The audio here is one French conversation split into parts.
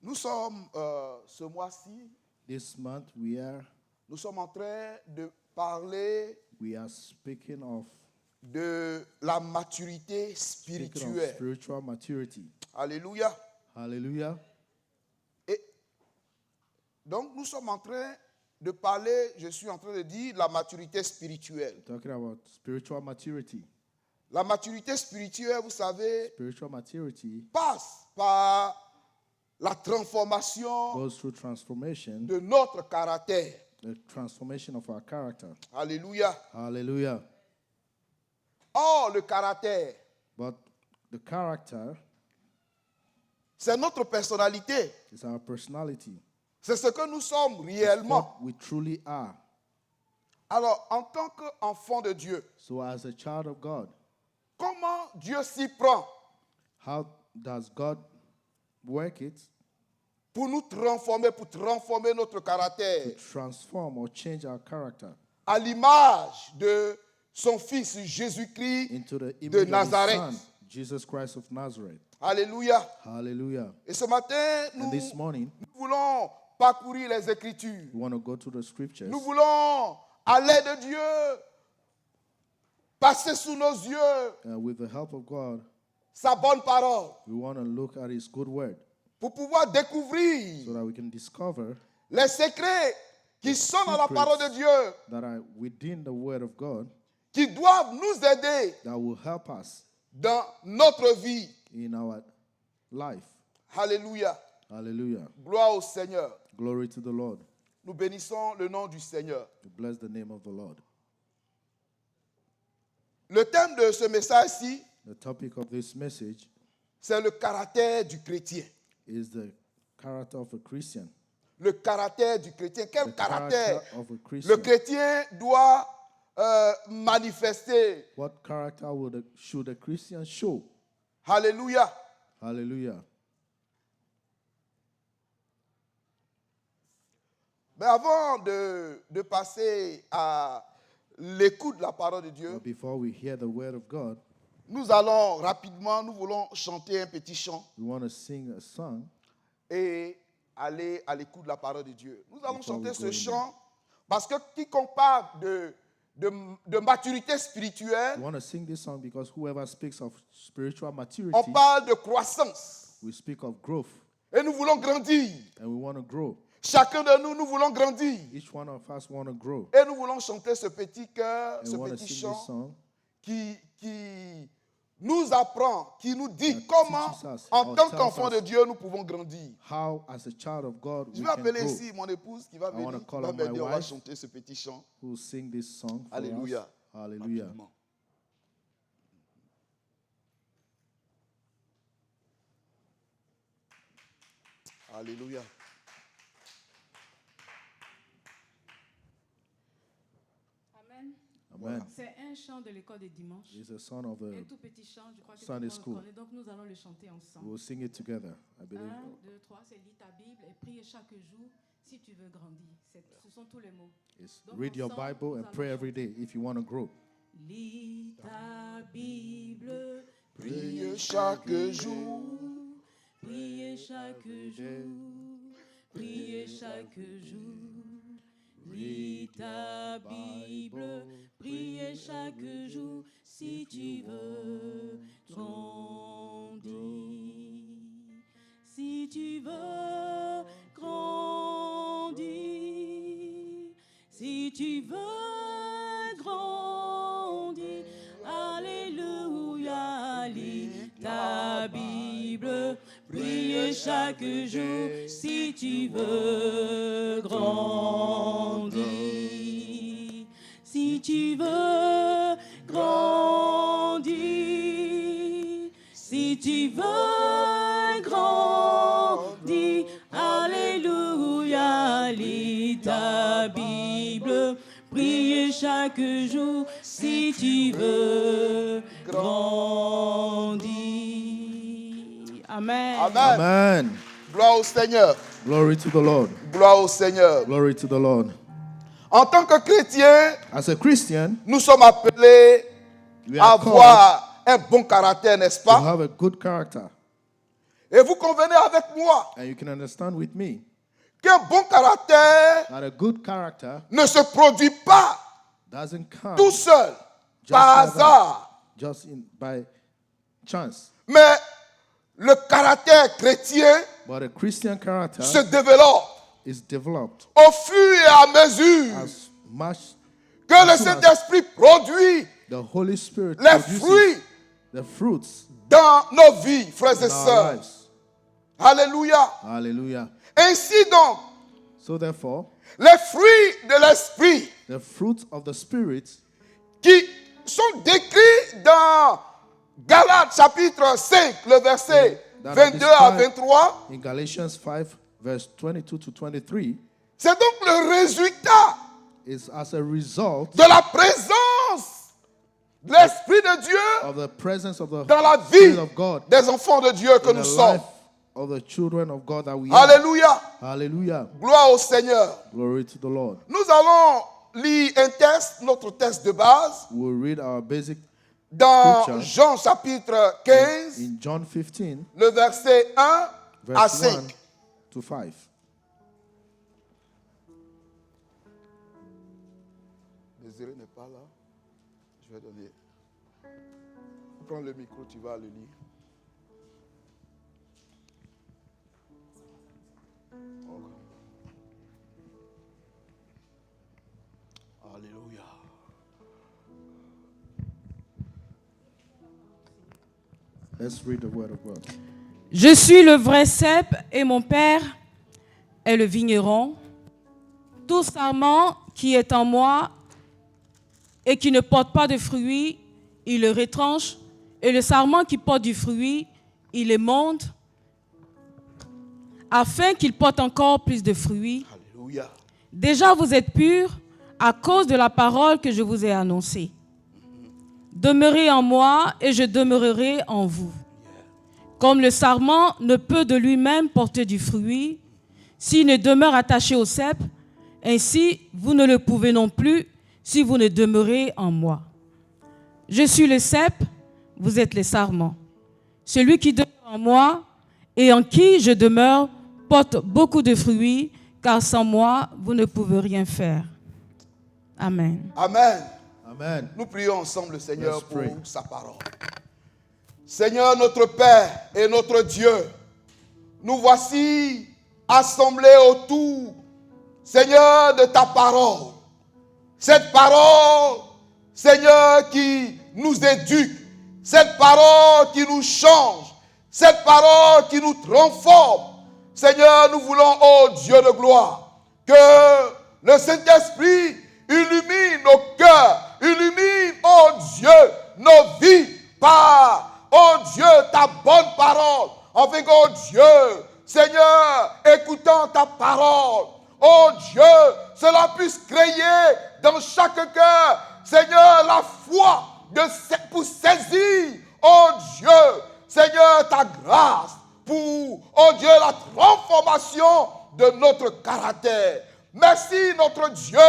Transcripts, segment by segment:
Nous sommes ce mois-ci, This month nous sommes en train de parler we are speaking of de la maturité spirituelle. spiritual maturity. Alléluia. Hallelujah. Et donc nous sommes en train de parler, je suis en train de dire la maturité spirituelle. Talking about spiritual maturity. La maturité spirituelle, vous savez, Spiritual maturity passe par la transformation goes through transformation, de notre caractère. the transformation of our character. Alléluia. Hallelujah. Or, le caractère, But the character c'est notre personnalité. is our personality. C'est ce que nous sommes It's réellement. what we truly are. Alors, en tant qu'enfant de Dieu, So as a child of God, comment Dieu s'y prend how does God work it pour nous transformer, pour transformer notre caractère to transform or change our character à l'image de son Fils Jésus-Christ into the de image of His Nazareth. Son, Jesus Christ of Nazareth? Alléluia. Hallelujah. Et ce matin, And nous this morning, voulons parcourir les Écritures. we want to go to the scriptures. Nous voulons, à l'aide de Dieu, passer sous nos yeux With the help of God, sa bonne parole we want to look at His good word pour pouvoir découvrir so that we can discover les secrets qui sont dans la parole de Dieu, that are within the word of God qui doivent nous aider that will help us dans notre vie. in our life. Alléluia. Hallelujah. Gloire au Seigneur. Glory to the Lord. Nous bénissons le nom du Seigneur. We bless the name of the Lord. Le thème de ce message-ci, The topic of this message c'est le caractère du chrétien. is the character of a Christian. Le caractère du chrétien. Quel The caractère character of a le Christian. chrétien doit manifester? What character should a Christian show? Alléluia. Hallelujah. Mais avant de passer à l'écoute de la parole de Dieu, But before we hear the word of God, nous allons rapidement, nous voulons chanter un petit chant we want to sing a song et aller à l'écoute de la parole de Dieu. Nous allons Before chanter we go ce in chant parce que quiconque parle de maturité We spirituelle, want to sing this song because whoever speaks of spiritual on maturity, parle de croissance. we speak of growth, Et nous voulons grandir. and we want to grow. Chacun de nous, nous voulons grandir. Each one of us want to grow. Et nous voulons chanter ce petit cœur, And ce we want to petit sing chant this song qui nous apprend, qui nous dit that comment, teaches us en or tant tells qu'enfant us de Dieu, nous pouvons grandir. how, as a child of God, Je we vais can appeler grow. ici mon épouse qui va I wanna venir, qui call va on my m'aider. On va wife. chanter ce petit chant. Who will sing this song for Alléluia. us? Hallelujah. Rapidement. Alléluia. Amen. Amen. C'est un chant de l'école des dimanches. It's a song of Un a. tout petit chant, je crois que tout Sunday le monde school. connaît. Donc nous allons le chanter ensemble. We'll sing it together, I believe. 1, 2, 3, c'est lis ta Bible et prie chaque jour si tu veux grandir. Ce sont tous les mots. It's Donc, read your ensemble, Bible nous and allons pray every chanter. day if you want to grow. Lis ta Bible, Priez chaque jour. priez chaque jour, priez chaque jour. Lis ta Bible, priez chaque jour si tu veux grandir. Si tu veux grandir, si tu veux grandir, alléluia, lis ta Bible, priez chaque jour si tu veux grandir. Si tu veux grandir, si tu veux grandir, alléluia, lis ta Bible, priez chaque jour si tu veux grandir. Amen. Amen. Amen. Gloire au Seigneur. Glory to the Lord. Gloire au Seigneur. Glory to the Lord. En tant que chrétien, As a Christian, nous sommes appelés we à are called avoir un bon caractère, n'est-ce to pas? have a good character. Et vous convenez avec moi and you can understand with me, qu'un bon caractère that a good character ne se produit pas doesn't come tout seul, just par like that, hasard. by chance. Mais le caractère chrétien But a Christian character se développe is developed au fur et à mesure as much que le as soon as Saint-Esprit produit the Holy Spirit les produces fruits the fruits dans nos vies, frères et in our sœurs. lives. Alléluia. Hallelujah. Ainsi donc, So therefore, les fruits de l'Esprit the fruits of the Spirit qui sont décrits dans Galates chapitre 5, le verset that are 22 à described 23, in Galatians 5, verse 22 to 23, c'est donc le résultat is as a result de la présence de l'Esprit de Dieu of the presence of the dans la Spirit vie of God des enfants de Dieu que in nous the sommes. life of the children of God that we are. Alléluia. Hallelujah. Gloire au Seigneur. Glory to the Lord. Nous allons lire un texte, notre texte de base, We'll read our basic dans Scripture. Jean chapitre 15, in John 15, le verset 1 à verse 1 5. to 5. Désiré n'est pas là. Je vais donner. Prends le micro, tu vas le lire. Alléluia. Let's read the word of God. Je suis le vrai cep et mon père est le vigneron. Tout sarment qui est en moi et qui ne porte pas de fruits, il le retranche. Et le sarment qui porte du fruit, il émonde, afin qu'il porte encore plus de fruits. Alléluia. Déjà vous êtes purs à cause de la parole que je vous ai annoncée. Demeurez en moi et je demeurerai en vous. Comme le sarment ne peut de lui-même porter du fruit, s'il ne demeure attaché au cep, ainsi vous ne le pouvez non plus si vous ne demeurez en moi. Je suis le cep, vous êtes les sarments. Celui qui demeure en moi et en qui je demeure porte beaucoup de fruits, car sans moi, vous ne pouvez rien faire. Amen. Amen. Amen. Nous prions ensemble le Seigneur Let's pour pray. sa parole. Seigneur notre Père et notre Dieu, nous voici assemblés autour, Seigneur, de ta parole. Cette parole, Seigneur, qui nous éduque, cette parole qui nous change, cette parole qui nous transforme. Seigneur, nous voulons, ô Dieu de gloire, que le Saint-Esprit illumine nos cœurs, illumine, ô Dieu, nos vies par, ô Dieu, ta bonne parole. Afin que, ô Dieu, Seigneur, écoutant ta parole, ô Dieu, cela puisse créer dans chaque cœur, Seigneur, la foi pour saisir, ô Dieu, Seigneur, ta grâce pour, oh Dieu, la transformation de notre caractère. Merci notre Dieu,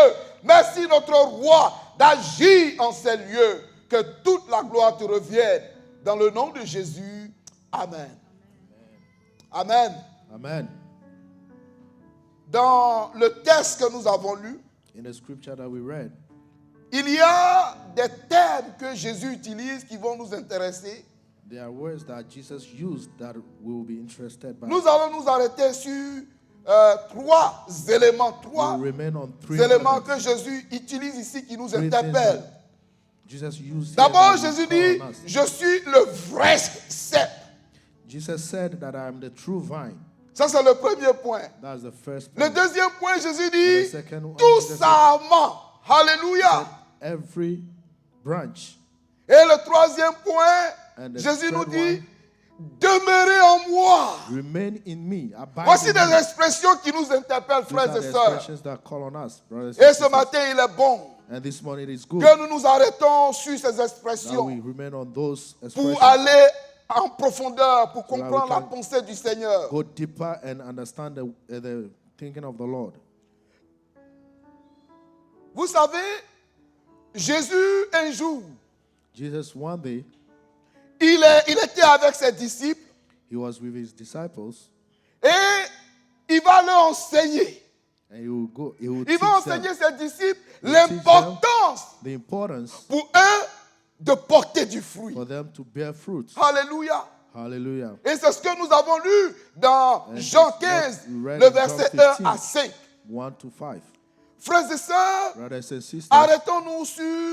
merci notre roi d'agir en ces lieux. Que toute la gloire te revienne. Dans le nom de Jésus, Amen. Amen. Amen. Dans le texte que nous avons lu, In the scripture that we read, il y a des termes que Jésus utilise qui vont nous intéresser. there are words that Jesus used that we will be interested by. Nous allons nous arrêter sur trois éléments, trois We'll remain on three éléments elements, que Jésus utilise ici qui nous three things interpellent. that Jesus used here D'abord, that will Jésus call dit, on us. je suis le vrai cep. Jesus said that I am the true vine. Ça, c'est le premier point. That's the first Le point. deuxième point, Jésus And dit, the second one, tout Jesus sarment. Alléluia. said, every branch. Et le troisième point, And the Jésus nous third dit, demeurez en moi. Remain in me. Abide Voici in des me. expressions qui nous interpellent, These frères are et the sœurs. expressions that call on us, brothers Et and ce sisters. matin, il est bon And this morning it is good que nous nous arrêtons sur ces that we expressions remain on those pour expressions. aller en profondeur, pour So that we comprendre la can pensée du Seigneur. Go deeper and understand the thinking of the Lord. Vous savez, Jésus, un jour, Jesus one day, il était avec ses disciples He was with his disciples, et il va leur enseigner. and he will Il teach va them enseigner ses disciples He will teach l'importance the importance pour eux de porter du fruit. for them to bear fruit. Alléluia. Hallelujah. Et c'est ce que nous avons lu dans And Jean it's what 15, we read le in John verset 15. 1 à 5. 1 to 5. Frères et sœurs, Brothers and sisters, arrêtons-nous sur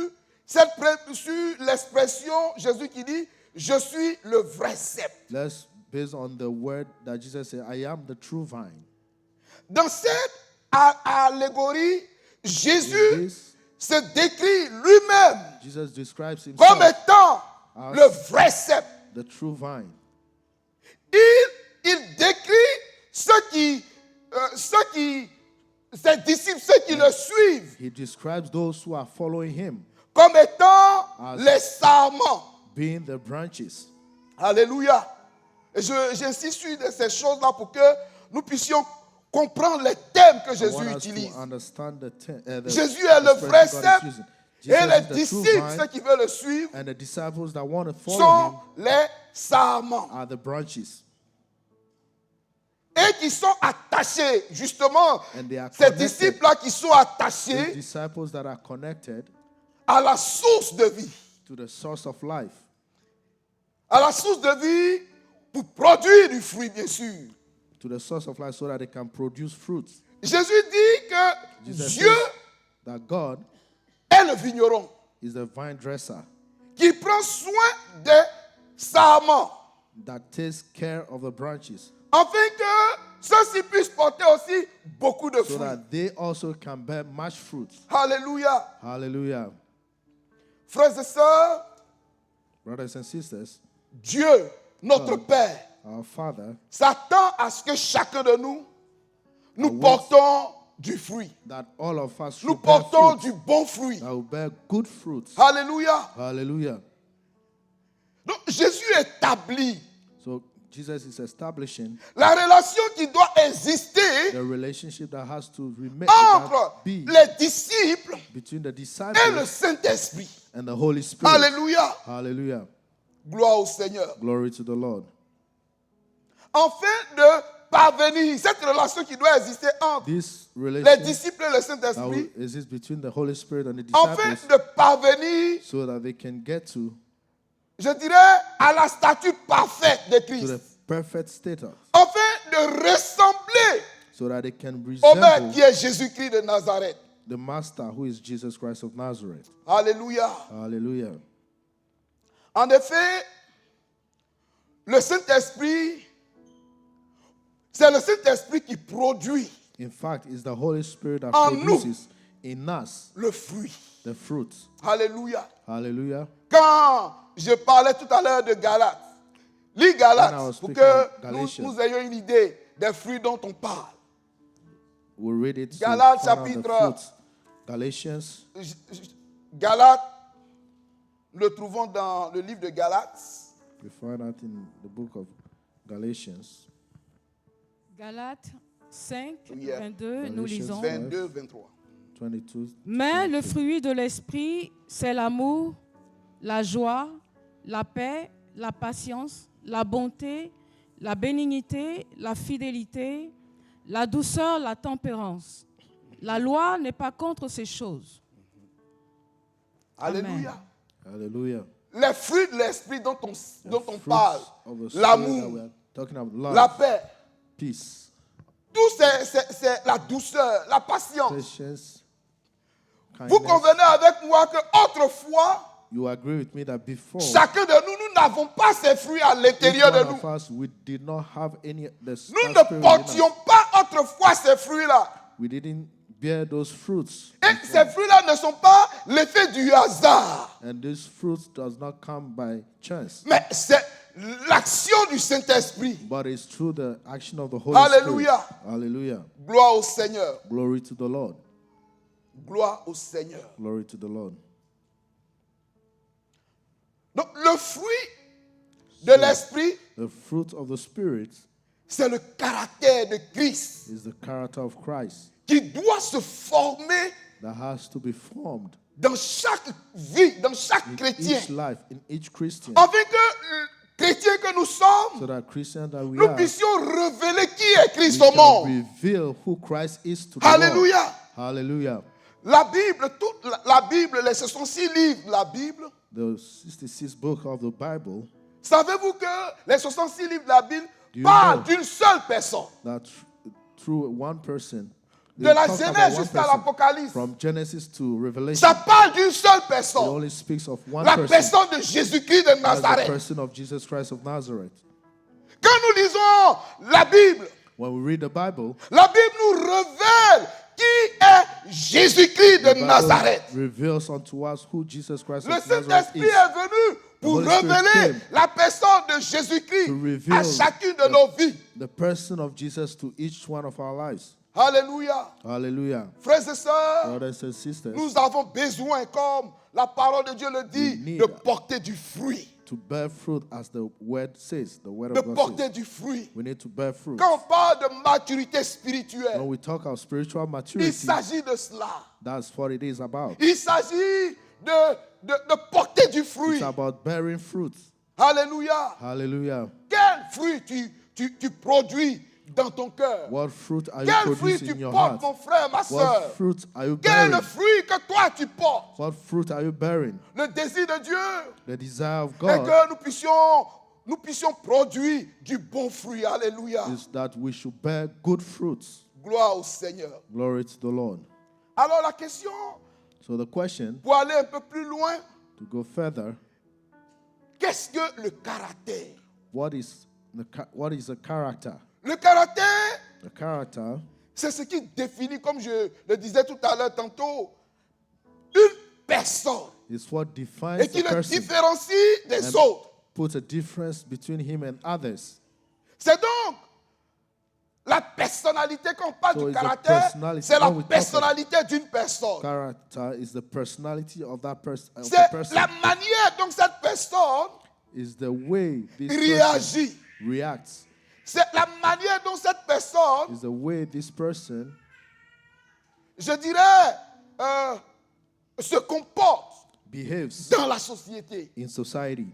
l'expression Jésus qui dit « Je suis le vrai cep ». let's based on the word that Jesus said, I am the true vine. Dans cette allégorie, In Jésus this, se décrit lui-même Jesus describes comme himself étant as le vrai cep. the true vine. Il décrit ses disciples, ceux qui le suivent, He describes those who are following him comme étant As- les sarments. being the branches. Alléluia. Et j'insiste sur ces choses-là pour que nous puissions comprendre les thèmes que I Jésus want us utilise. to understand the Jésus est le vrai expression God cep is using. et Jesus les is the true disciples, ceux vine, qui veulent le suivre, and the disciples that want to follow sont him les sarments. are the branches. Et qui sont attachés, justement, And they are ces connected. disciples-là qui sont The attachés disciples that are connected à la source de vie. to the source of life. À la source de vie pour produire du fruit, bien sûr. To the source of life so that they can produce fruits. Jésus dit que Jesus Dieu says that God est le vigneron is the vine dresser qui prend soin des sarments that takes care of the branches afin que ceux-ci puissent porter aussi beaucoup de so fruits. that they also can bear much fruit. Alléluia. Hallelujah. Frères et sœurs, Brothers and sisters, Dieu, notre Père, our Father s'attend à ce que chacun de nous Awaits portons du fruit. that all of us Nous should bear portons fruit, du bon fruit. that will bear good fruits. Alléluia. Hallelujah. Donc Jésus établit So Jesus is establishing la relation qui doit exister the relationship that has to remain entre that be les disciples between the et le disciples Saint-Esprit. and the Holy Spirit. Alléluia. Hallelujah. Gloire au Seigneur. Glory to the Lord. Afin de parvenir, cette relation qui doit exister entre This les relationship disciples et le that will Saint-Esprit, exist between the Holy Spirit and the afin disciples de parvenir, so that they can get to je dirais, à la stature parfaite de the Christ. perfect status, Afin de ressembler so that they can au Maître resemble qui est Jésus-Christ de Nazareth. the Master who is Jesus Christ of Nazareth. Alléluia. Hallelujah. En effet, le Saint-Esprit, c'est le Saint-Esprit qui produit In fact, it's the Holy Spirit that En nous. produces in us le fruit. the fruit. Alléluia. Hallelujah. Quand je parlais tout à l'heure de Galates, lis When I was Galates pour speaking que of nous, Galatians. nous ayons une idée des fruits dont on parle. We'll read it. Galates find out the chapitre- fruits. Galatians, Galates, nous le trouvons dans le livre de Galates, we find out in the book of Galatians. Galates 5, Yeah. 22, nous Galatians lisons. 22, 23. 22. Mais le fruit de l'esprit, c'est l'amour, la joie, la paix, la patience, la bonté, la bénignité, la fidélité, la douceur, la tempérance. La loi n'est pas contre ces choses. Alléluia. Hallelujah. Les fruits de l'esprit dont on Fruits parle, of the Spirit that l'amour, we are talking about, love, la paix, peace, tout c'est la douceur, la patience. patience, Vous kindness. convenez avec moi que autrefois, You agree with me that before, chacun de nous, nous n'avons pas ces fruits à each l'intérieur de one nous. of us, we did not have any. Nous That ne spirit in us. portions pas autrefois ces fruits-là. We didn't bear those fruits. Et ces fruits-là ne sont pas l'effet du hasard, And these fruits does not come by chance, mais c'est l'action du Saint-Esprit. but it's through the action of the Holy Hallelujah. Spirit. Hallelujah. Gloire au Seigneur. Glory to the Lord. Gloire au Seigneur. Glory to the Lord. Donc le fruit de l'Esprit, The fruit of the Spirit c'est le caractère de Christ is the character of Christ qui doit se former that has to be formed dans chaque vie, dans chaque in chrétien. each life, in each Christian, Afin que le chrétien que que nous sommes, so that Christians that we nous are, puissions révéler qui est we Christ au can monde. reveal who Christ is to the world. Alléluia. Hallelujah. La Bible, toute la Bible, les 66 livres de la Bible, The 66 book of the Bible, savez-vous que les 66 livres de la Bible Do you parlent know d'une seule personne? that through one person, De they la talk about Genèse one jusqu'à person. l'Apocalypse. From Genesis to Revelation, Ça parle d'une seule it personne. only speaks of one La person. personne de Jésus-Christ de As the Nazareth. person of Jesus Christ of Nazareth. Quand nous lisons la Bible When we read the Bible, nous révèle qui est Jésus-Christ de the Bible Nazareth. reveals unto us who Jesus Christ Le of Nazareth Saint-Esprit is. est venu pour The Holy Spirit révéler came la personne de Jésus-Christ to reveal à chacune de nos vies. The person of Jesus to each one of our lives. Alléluia. Hallelujah. Frères et sœurs, Brothers and sisters, nous avons besoin, comme la parole de Dieu le dit, need de porter du fruit. to bear fruit as the word says, the word De of God porter says. du fruit. We need to bear fruit. Quand on parle de maturité spirituelle, When we talk of spiritual il maturity, s'agit de cela. that's what it is about. Il s'agit de porter du fruit. It's about bearing fruit. Alléluia. Hallelujah. Quel fruit tu produis dans ton cœur? What fruit are you Quel fruit producing tu in your portes, heart? mon frère, ma soeur? What fruit are you Quel est le bearing? fruit que toi tu portes? What fruit are you bearing? Le désir de Dieu The desire of est God que nous puissions produire du bon fruit. Alléluia. is that we should bear good fruits. Gloire au Seigneur. Glory to the Lord. Alors la question, So the question, pour aller un peu plus loin, to go further, qu'est-ce que le caractère? what is a character? Le caractère, The character c'est ce qui définit, comme je le disais tout à l'heure tantôt, une personne is what et defines qui the le person différencie des and autres. puts a difference between him and others. C'est donc la personnalité, quand on parle So du it's the caractère, personality. c'est la When we talk of personnalité d'une personne. Character is the personality of that person. C'est la manière dont cette personne Is the way this person réagit. reacts. C'est la manière dont cette personne, Is the way this person je dirais, se comporte behaves dans la société. in society.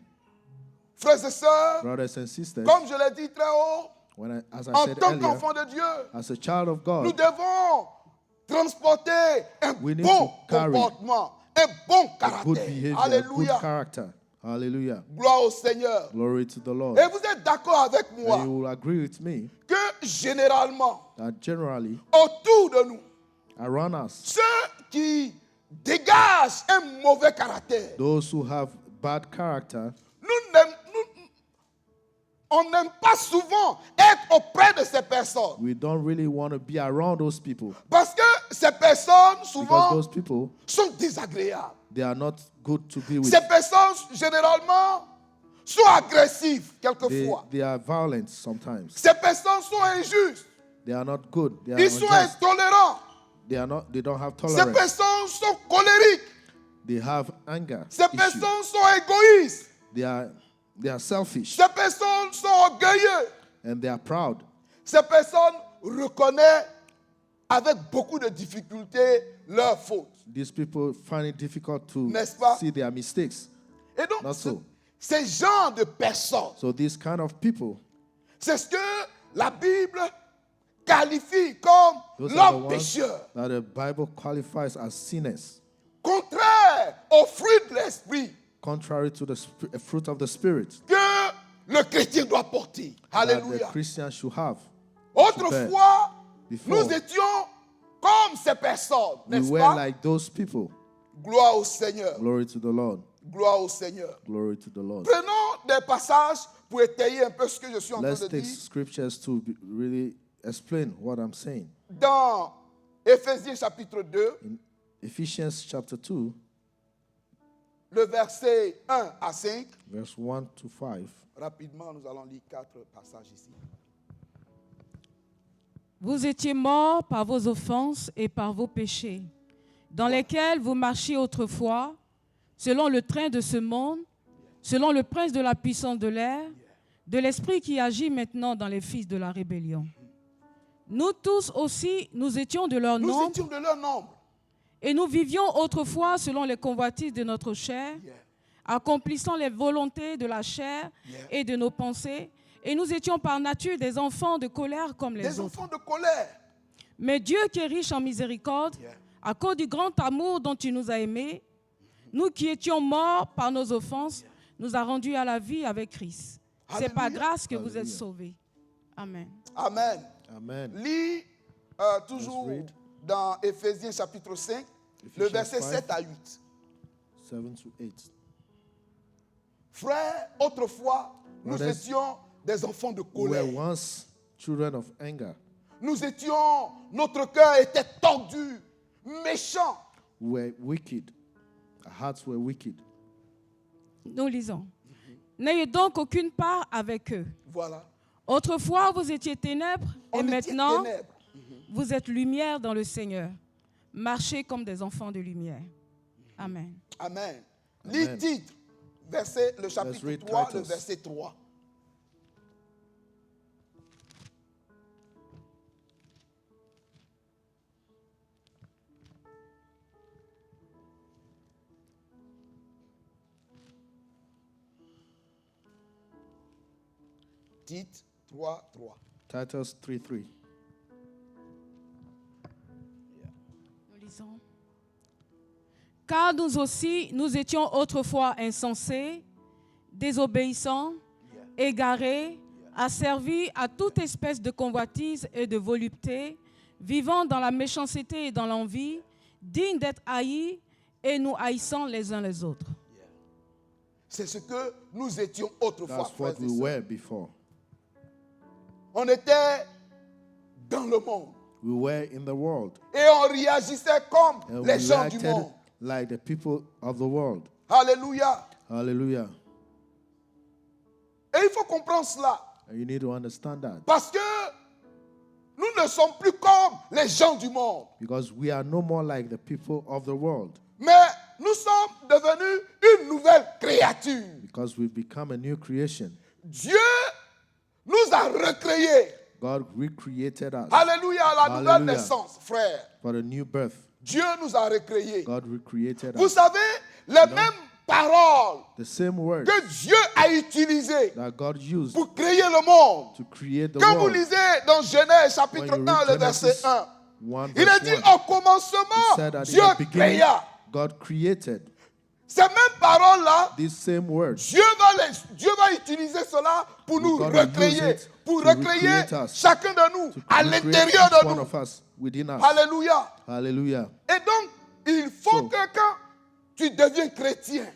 Frères et sœurs, Brothers and sisters, comme je l'ai dit très haut, as I en said tant earlier, qu'enfant de Dieu, as a child of nous God, devons transporter un We need bon to carry comportement, un bon good caractère. behavior, good Alléluia. character. Hallelujah. Gloire au Seigneur. Glory to the Lord. Et vous êtes d'accord avec And you moi will agree with me que généralement, that generally autour de nous, around us, ceux qui dégagent un mauvais caractère, those who have bad character, on n'aime pas souvent être auprès de ces personnes. we don't really want to be around those people Parce que ces personnes, because souvent, those people, sont désagréables. they are not good to be with. Ces personnes, généralement, sont agressives, quelquefois. They are violent sometimes. Ces personnes sont injustes. They are not good. They are Ils sont unjust. intolérants. They don't have Ces tolerance. personnes sont colériques. They have anger Ces issues. personnes sont égoïstes. They are selfish Ces personnes sont orgueilleux. and they are proud. Ces personnes reconnaissent avec beaucoup de difficultés leurs fautes. These people find it difficult to N'est-ce pas? see their mistakes. Et donc, Not so. ces genres de personnes, So these kind of people, c'est ce que la Bible qualifie comme those are the l'homme ones pécheur, that the Bible qualifies as sinners, contraire au fruit de l'esprit contrary to the fruit of the Spirit que le chrétien doit porter. that the Alléluia. Christian should have. Autrefois, Before, nous étions comme ces personnes, we n'est-ce were pas? like those people. Gloire au Seigneur. Glory to the Lord. Gloire au Seigneur. Glory to the Lord. Prenons des passages pour étayer un peu ce que je suis en train Let's de take dire. scriptures to really explain what I'm saying. Dans Éphésiens chapitre 2, In Ephesians chapter 2, le verset 1 à 5. verse 1 to 5. Rapidement, nous allons lire 4 passages ici. Vous étiez morts par vos offenses et par vos péchés, dans lesquels vous marchiez autrefois, selon le train de ce monde, selon le prince de la puissance de l'air, de l'esprit qui agit maintenant dans les fils de la rébellion. Nous tous aussi, nous étions de leur Nous nombre, étions de leur nombre. et nous vivions autrefois selon les convoitises de notre chair, accomplissant les volontés de la chair et de nos pensées, et nous étions par nature des enfants de colère comme les Des autres. enfants de colère. Mais Dieu qui est riche en miséricorde, à cause du grand amour dont il nous a aimés, nous qui étions morts par nos offenses, nous a rendus à la vie avec Christ. C'est par Alléluia. grâce que vous êtes sauvés. Amen. Amen. Amen. Lis toujours Let's read. dans Éphésiens chapitre 5, le Ephesians verset 5. 7 à 8. 7 to 8. Frères, autrefois, nous Brothers, étions des enfants de We were colère. once children of anger. Notre cœur était tordu, méchant. We were wicked. Our hearts were wicked. Nous lisons. N'ayez donc aucune part avec eux. Voilà. Autrefois, vous étiez ténèbres, et On était maintenant, ténèbres. vous êtes lumière dans le Seigneur. Marchez comme des enfants de lumière. Amen. Amen. Amen. Lis titre, le chapitre read 3, le Titus. verset 3. Titre 3, 3. Titus 3:3. Nous lisons. Car nous aussi, nous étions autrefois insensés, désobéissants, égarés, asservis à toute espèce de convoitise et de volupté, vivant dans la méchanceté et dans l'envie, dignes d'être haïs et nous haïssant les uns les autres. C'est ce que nous étions autrefois, That's what frères et we sœurs. were before. On était dans le monde We were in the world. et on réagissait comme And les we gens du reacted monde. like the people of the world. Alléluia. Hallelujah. Et il faut comprendre cela. And you need to understand that. Parce que nous ne sommes plus comme les gens du monde. Because we are no more like the people of the world. Mais nous sommes devenus une nouvelle créature. Because we've become a new creation. Dieu nous a recréés. God recreated us Alléluia, à la nouvelle Hallelujah. naissance, frère. for a new birth. Dieu nous a recréés. God recreated Vous us. savez, les mêmes paroles The same word que Dieu a utilisées that God used pour créer le monde. to create the Quand vous world. lisez dans Genèse chapitre When you 1, read le verset Genesis 1, 1 il est verse dit 1, au it commencement, said that in Dieu the beginning, créa. God created. Ces mêmes paroles-là, These same words. Dieu va utiliser cela pour nous God will use recréer, it pour to recréer recreate us, chacun de nous to à recreate l'intérieur each de one nous. of us, within us. Alléluia. Hallelujah. Et donc, il faut So, que quand tu deviens chrétien,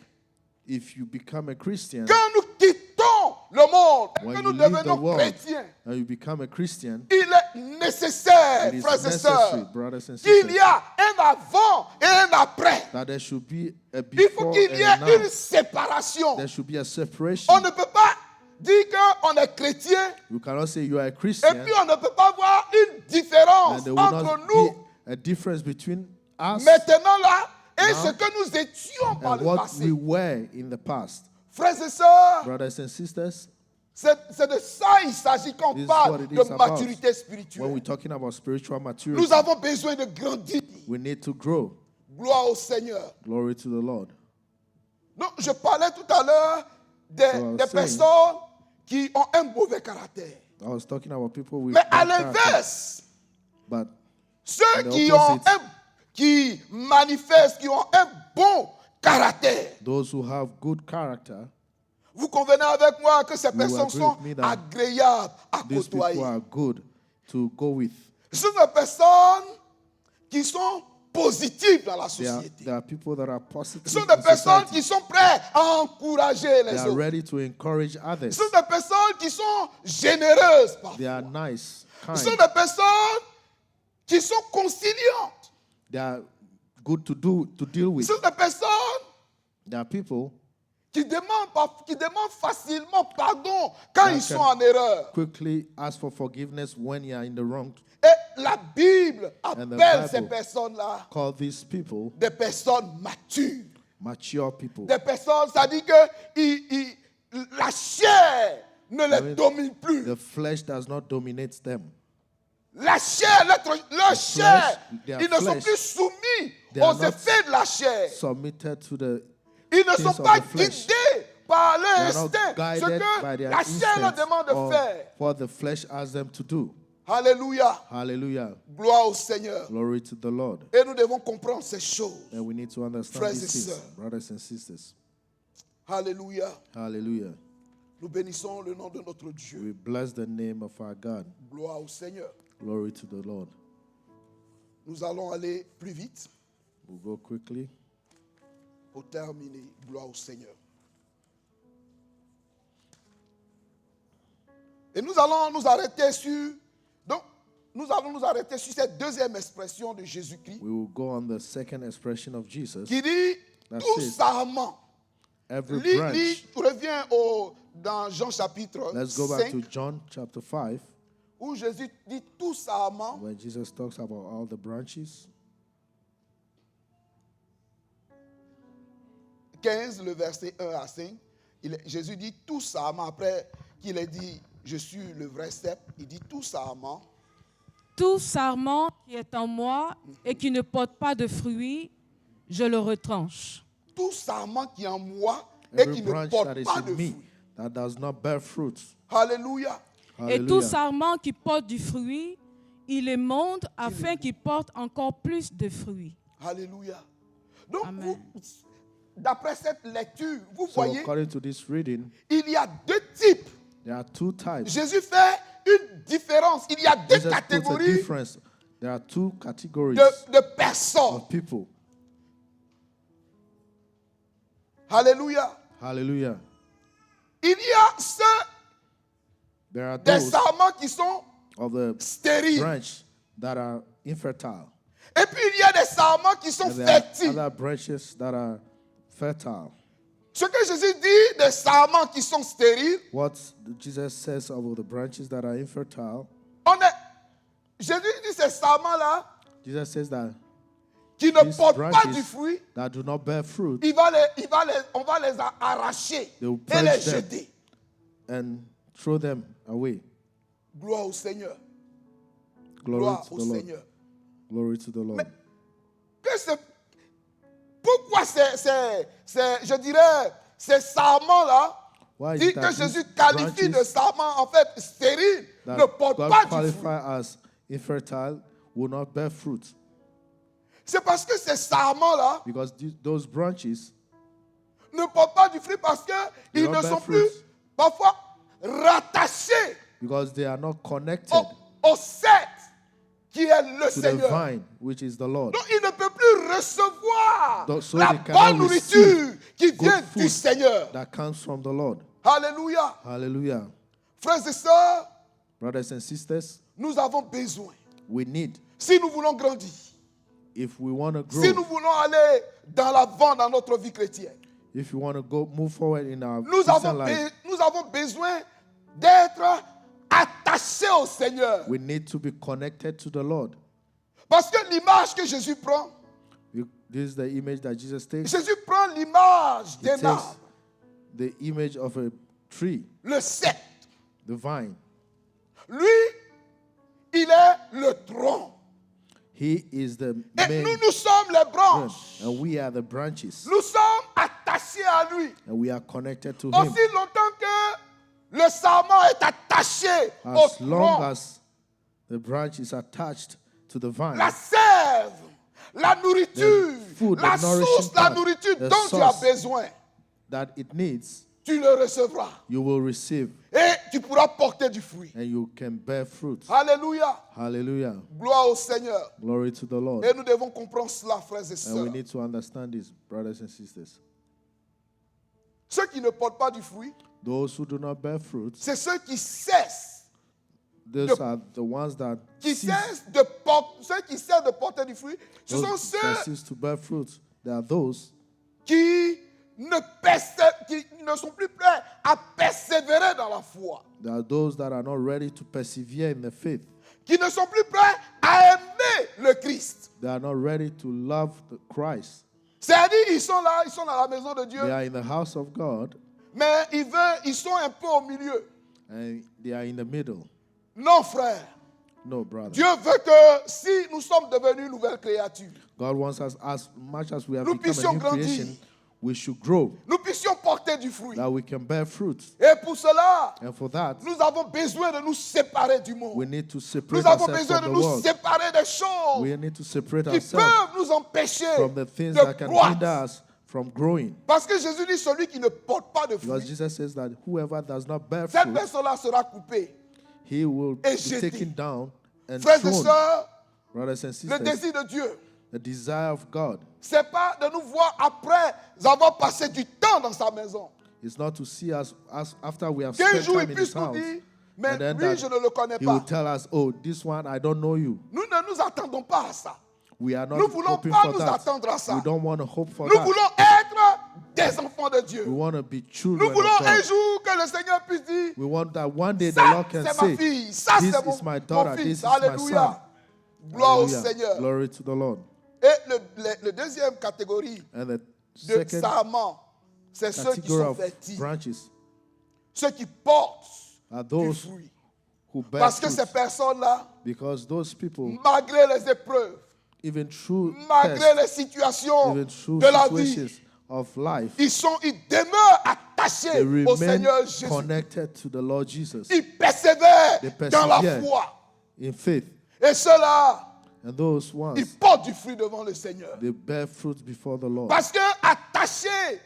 If you become a Christian quand nous quittons le monde, When que you nous leave the devenons world, chrétiens, and you become a Christian, il est nécessaire, it is frères et necessary, sœurs, brothers and qu'il sisters, y a un avant et un après. that there should be a Il faut before qu'il y and a ait une now. séparation. There should be a separation. On ne peut pas dire qu'on est chrétien You cannot say you are a et Christian puis on ne peut pas voir une différence and there will entre not nous be a difference between us maintenant là et Now, ce que nous étions par and le what passé. we were in the past. Frères et sœurs, Brothers and sisters, c'est de ça il s'agit quand This on is parle what it de is about. maturité when spirituelle. we're talking about spiritual maturity, Nous avons besoin de grandir. we need to grow. Gloire au Seigneur. Glory to the Lord. Donc, je parlais tout à l'heure So I was des saying- personnes qui ont un mauvais caractère. I was talking about people with Mais à bad character, l'inverse, but ceux the qui opposite. qui manifestent, qui ont un bon caractère. those who have good character, Vous convenez avec moi que ces You personnes agree sont with me that agréables à these people côtoyer. are good to go with. Ce sont des personnes qui sont positives dans la There société. are people that are positive Ce sont in des personnes society. qui sont prêtes à encourager They les are autres. ready to encourage others. Ce sont des personnes qui sont généreuses They are parfois. nice, Ce sont kind. des personnes qui sont conciliantes. They are good to deal with. Ce sont des personnes There are people qui demandent facilement pardon quand That ils sont can- en erreur. quickly ask for forgiveness when you are in the wrong. Et la Bible the appelle ces Bible personnes-là Call these people des personnes matures. mature people. Des personnes, ça dit que la chair ne les mean, domine plus. The flesh does not dominate them. La chair, leur chair, their ils ne sont flesh, plus soumis they are aux not effets de la chair. Submitted to the Ils ne things sont of pas the flesh. guidés par They leur are not instinct, ce guided by que their la chair leur instincts demande de or faire. what the flesh asks them to do. Alléluia. Hallelujah. Gloire au Seigneur. Glory to the Lord. Et nous devons comprendre ces choses. And we need to understand Frères these et things, sœurs. brothers and sisters. Alléluia. Hallelujah. Nous bénissons le nom de notre Dieu. We bless the name of our God. Gloire au Seigneur. Glory to the Lord. Nous allons aller plus vite We'll go quickly. pour terminer. Gloire au Seigneur. Et nous allons nous arrêter sur... Donc, nous allons nous arrêter sur cette deuxième expression de Jésus-Christ We will go on the second expression of Jesus. qui dit That's tout it. sarment. Every Lis, branch. reviens dans Jean chapitre Let's go back 5, to John chapter 5, où Jésus dit tout sarment. where Jesus talks about all the branches. 15, le verset 1 à 5. Jésus dit tout sarment. Après qu'il ait dit je suis le vrai cep, il dit tout sarment. Tout sarment qui est en moi et qui ne porte pas de fruits, je le retranche. Tout sarment qui est en moi et Every qui ne branch porte that is pas in de me fruit. that does not bear fruit. Alléluia. Et tout Hallelujah. sarment qui porte du fruit, il émonde afin qu'il porte encore plus de fruits. Alléluia. Donc, Amen. d'après cette lecture, vous So voyez, according to this reading, il y a deux types. there are two types. Jésus fait une différence. Il y a deux Jesus puts a catégories difference. There are two categories de personnes. of people. Alléluia. Hallelujah. Il y a ceux There are des those sarments qui sont of the stériles. branch that are infertile. Et puis il y a des sarments qui sont And there are fertiles. other branches that are fertile. Ce que Jésus dit des sarments qui sont stériles, What Jesus says about the branches that are infertile, Jésus dit ces sarments-là Jesus says that qui ne these portent pas du branches fruit, that do not bear fruit, on va les arracher they will et les purge them jeter. and throw them away. Gloire au Seigneur. Glory Gloire to au the Lord. Seigneur. Glory to the Lord. Pourquoi je dirais, ces sarments-là, Why is dit it que that Jésus these qualifie de branches sarments en fait stériles, that ne portent God pas du fruit? qualify as infertile will not bear fruit? C'est parce que ces sarments-là Because those branches ne portent pas du fruit parce They qu'ils don't ne bear sont plus fruits. parfois rattachés because they are not connected au cep qui est le to the Seigneur. vine, which is the Lord. Donc ils ne peuvent plus recevoir So la they cannot bonne nourriture qui good vient du food Seigneur. that comes from the Lord. Alléluia. Hallelujah. Frères et sœurs, Brothers and sisters, nous avons besoin, we need, si nous voulons grandir, if we want to grow, si nous voulons aller dans l'avant dans notre vie chrétienne, if we want to go move forward in our nous Christian life, avons besoin d'être attachés au Seigneur. we need to be connected to the Lord. Parce que l'image que Jésus prend, This is the image that Jesus takes. Jésus prend l'image He d'un takes arbre, the image of a tree, le cep. the vine. Lui, il est le tronc. He is the Et main nous sommes les branches. branch, and we are the branches, Nous sommes attachés à lui. and we are connected to Him. Aussi longtemps que le sarment est attaché au As long tronc, as the branch is attached to the vine, la sève, la nourriture, The food, la the nourishing source, la part, nourriture the dont tu as source. besoin, that it needs, tu le recevras. you will receive, Et tu pourras porter du fruit. and you can bear fruit. Alléluia. Hallelujah. Gloire au Seigneur. Glory to the Lord. Et nous devons comprendre cela, frères et And we sœurs. need to understand this, brothers and sisters. Ceux qui ne portent pas du fruit, Those who do not bear fruit, c'est ceux qui cessent, those are the ones that ceux qui cessent de porter du fruit. Ce sont those ceux that cease to bear fruit. There are those qui ne sont plus prêts à persévérer dans la foi, that are not ready to persevere in the faith. qui ne sont plus prêts à aimer le Christ. They are not ready to love the Christ. C'est-à-dire, ils sont là, ils sont dans la maison de Dieu, They are in the house of God, mais ils sont un peu au milieu. and they are in the middle. Non, frère. No, brother. Dieu veut que si nous sommes devenus une nouvelle créature, God wants us, as much as we have nous become a puissions new grandir. creation, we should grow, nous puissions porter du fruit. that we can bear fruit. Et pour cela, And for that, nous avons besoin de nous séparer du monde. we need to separate Nous avons ourselves besoin de from the nous world. séparer des choses We need to separate qui ourselves peuvent nous empêcher from the things de that can hinder croître. us from growing. Parce que Jésus dit, celui qui ne porte pas de Because fruit, Jesus says that whoever does not bear cette fruit, personne-là sera coupée. he will Et be jeté. taken down and Frères et thrown. sœurs, Brothers and le sisters, désir de Dieu, the desire of God c'est pas de nous voir après avoir passé du temps dans sa maison. is not to see us after we have Qu'un spent jour, time il in puisse his nous house. dire, mais And then lui, that je ne le connais he will pas. tell us, oh, this one, I don't know you. Nous ne nous attendons pas à ça. We are not Nous voulons hoping pas for nous that. attendre à ça. We don't want to hope for Nous that. voulons être des enfants de Dieu. We want to be Nous children voulons of un God. jour que le Seigneur puisse dire, We want that one day the ça Lord can c'est ma say, fille, ça this c'est is my mon daughter, fils. this is my son. Alléluia. Gloire au Hallelujah. Seigneur. Glory to the Lord. Et le deuxième catégorie And the de second sarments, c'est ceux qui category sont of fertiles, branches ceux qui portent are du those fruit. who bear Parce que fruit. ces personnes-là, Because those people, malgré les épreuves, even through malgré tests, les situations even through de la vie, situations of life, ils demeurent attachés they au remain Seigneur Jésus. connected to the Lord Jesus Ils persévèrent They dans la persevere. foi. in faith. Et ceux-là, And those ones, ils portent du fruit devant le Seigneur. they bear fruit before the Lord. Parce que attachés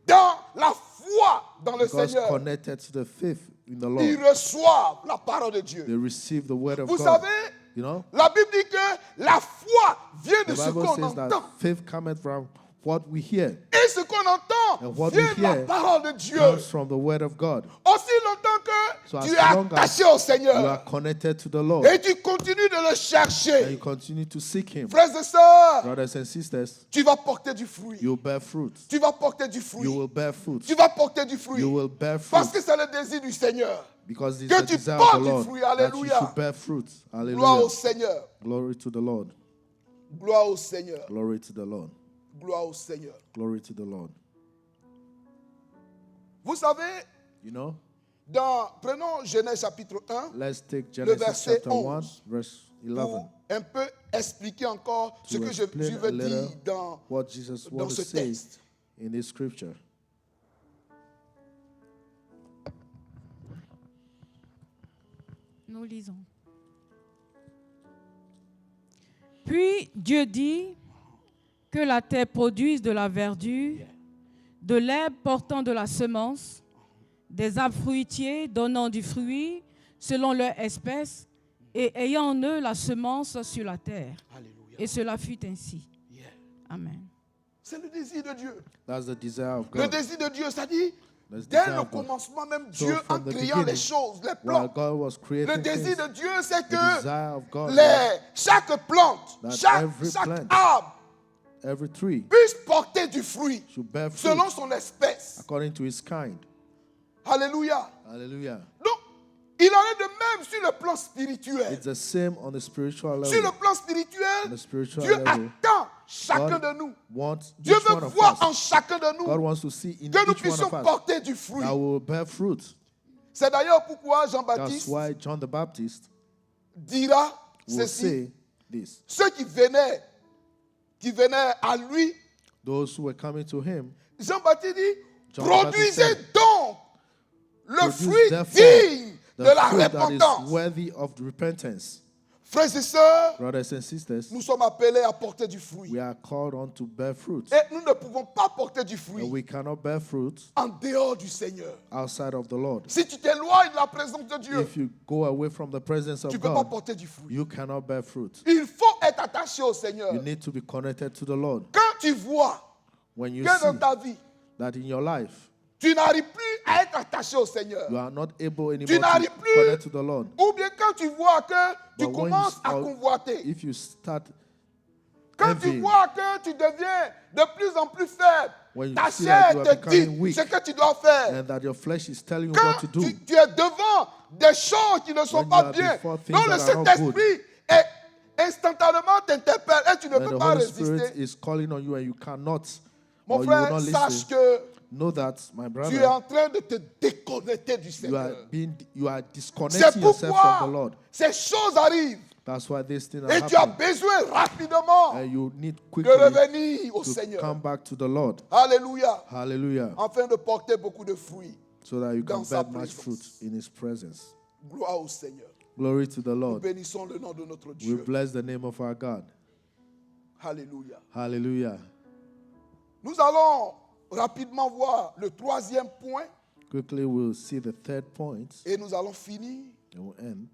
dans la foi dans le Because Seigneur, connected to the faith in the ils Lord, reçoivent la parole de Dieu. they receive the word of Vous God. savez, You know, la Bible dit que la foi vient de the ce Bible qu'on says that entend. faith cometh from what we hear, Et ce qu'on entend And what vient we de la hear parole de Dieu. comes from the word of God. Aussi longtemps que So tu as es long as attaché au You are Seigneur connected to the Lord, et tu continues de le and chercher, you continue to seek Him. frères et sœurs, Brothers and sisters, tu vas porter du fruit. you will bear fruit. Tu vas porter du You fruit. will bear fruit. Tu vas porter du fruit. You will bear Parce fruit. que c'est le désir du Seigneur. Because it's Que the tu desire portes of the du Lord fruit. that you Alléluia. should bear fruit. Gloire Hallelujah. au Seigneur. Glory to the Lord. Gloire au Seigneur. Glory to the Lord. Gloire au Seigneur. Glory to the Lord. Vous savez, You know, prenons Genèse chapitre 1 let's take le Genesis verset chapter 1, 11 verse pour 11. un peu expliquer encore ce To que je explain veux a dire little dans what Jesus dans wants ce to say texte. in this scripture. Nous lisons. Puis Dieu dit que la terre produise de la verdure, de l'herbe portant de la semence, des arbres fruitiers donnant du fruit selon leur espèce et ayant en eux la semence sur la terre. Alléluia. Et cela fut ainsi. Amen. C'est le désir de Dieu. That's the desire of Le God. désir de Dieu, c'est-à-dire, That's the dès desire le of God. commencement même, So Dieu, en from the créant les beginning, choses, les While plantes, God was le creating désir things, de Dieu, c'est the que desire of God was chaque plante, that chaque every plant arbre every tree puisse porter du fruit should bear fruit selon son espèce. according to its kind. Alléluia. Hallelujah. Donc, il en est de même sur le plan spirituel. It's the same on the spiritual Sur le level. plan On spirituel, the spiritual Dieu level, attend chacun God de nous. wants Dieu each veut one of voir en us. chacun de God nous wants to see in que nous each one puissions of us porter du fruit. that will bear fruit. C'est d'ailleurs pourquoi That's Jean-Baptiste why John the Baptist dira will ceci. say this. Ceux qui venaient à lui, Those who were coming to him, Jean-Baptiste dit, John the Baptist produisez said, donc le produce fruit therefore digne de the la fruit that repentance. is worthy of repentance. Frères et sœurs, Brothers and sisters, nous sommes appelés à porter du fruit. we are called on to bear fruit. Et nous ne pouvons pas porter du And fruit we cannot bear fruit en dehors du Seigneur. outside of the Lord. Si tu t'éloignes de la présence de Dieu, If you go away from the presence tu of ne peux pas God, porter du fruit. you cannot bear fruit. Il faut être attaché au Seigneur. You need to be connected to the Lord. Quand tu vois When you que dans see ta vie, that in your life, tu n'arrives plus à être attaché au Seigneur, you are not able tu anymore n'arrives to plus, connect to the Lord. ou bien quand tu vois que tu But when commences you à start- convoiter, If you start quand tu envying, vois que tu deviens de plus en plus faible, When you ta see that chair you are te dit becoming weak, ce que tu dois faire. and that your flesh is telling you Quand what to do, tu es devant des choses qui ne sont When pas you are bien, before things dont le that are not Saint-Esprit est instantanément t'interpelle et tu ne and peux the pas Holy Spirit résister. is calling on you and you cannot, Mon or you will frère, not sache listen. que know that, my tu es brother, en train de te déconnecter du you are Seigneur. disconnecting C'est yourself from the pourquoi Lord. ces choses arrivent. That's why this thing Et are tu as happening. besoin rapidement And you need de quickly revenir au to Seigneur. come back to the Lord. Alléluia. Hallelujah. Afin de porter beaucoup de fruits. So that you can Dans sa bear much fruit présence. in His presence. Gloire au Seigneur. Glory to the Nous Lord. bénissons le nom de notre We Dieu. bless the name of our God. Alléluia. Hallelujah. Nous allons rapidement voir le troisième point Quickly we'll see the third point et nous allons finir. and we'll end.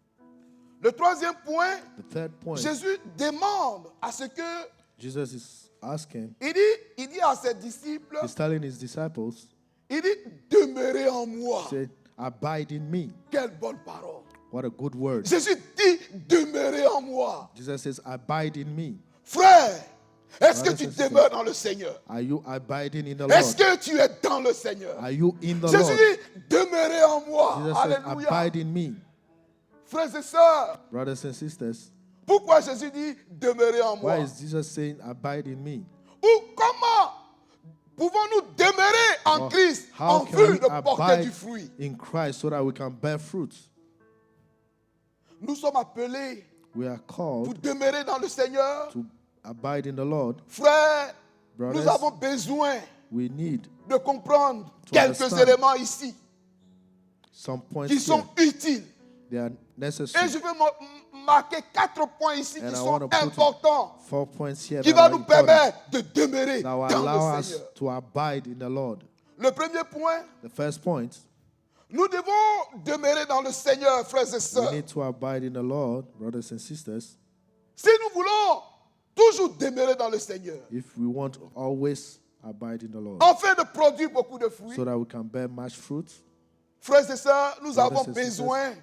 Le troisième point, The third point, Jésus demande à ce que, Jesus is asking, il dit à ses disciples, He's telling His disciples, il dit, demeurez en moi. say, abide in me. Quelle bonne parole. What a good word. Jésus dit, demeurez en moi. Jesus says, abide in me. Frère, est-ce que Brothers tu and sisters, demeures dans le Seigneur? Are you abiding in the Est-ce Lord? que tu es dans le Seigneur? Are you in the Jésus Lord? dit, demeurez en moi. Jesus says, Alléluia. abide in me. Frères et sœurs, Brothers and sisters, pourquoi Jésus dit, demeurez en moi? why is Jesus saying, abide in me? Ou comment pouvons-nous demeurer en Or Christ how en can vue we de porter abide du fruit? in Christ so that we can bear fruit? Nous sommes appelés We are pour called demeurer dans le Seigneur. to abide in the Lord. Frères, Brothers, nous avons besoin we need de comprendre To quelques understand éléments ici some points qui sont here. utiles. They are Et necessary. je vais marquer 4 points ici And qui I sont want to put importants, 4 points here qui that vont are nous important, permettre de demeurer that will dans allow le us Seigneur. to abide in the Lord. Le premier point, The first point, nous devons demeurer dans le Seigneur, frères et we sœurs. need to abide in the Lord, brothers and sisters, Si nous voulons toujours demeurer dans le Seigneur, if we want to always abide in the Lord, afin de produire beaucoup de fruits, so that we can bear much fruit. frères et sœurs, nous Brothers avons and besoin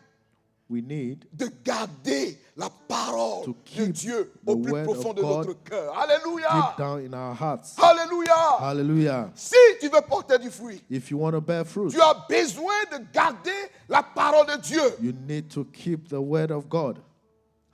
We need de garder la parole To de keep Dieu the au plus word profond of de God notre cœur. Alléluia. deep down in our hearts. Alléluia. Hallelujah. Si tu veux porter du fruit, If you want to bear fruit, tu as besoin de garder la parole de Dieu. you need to keep the word of God.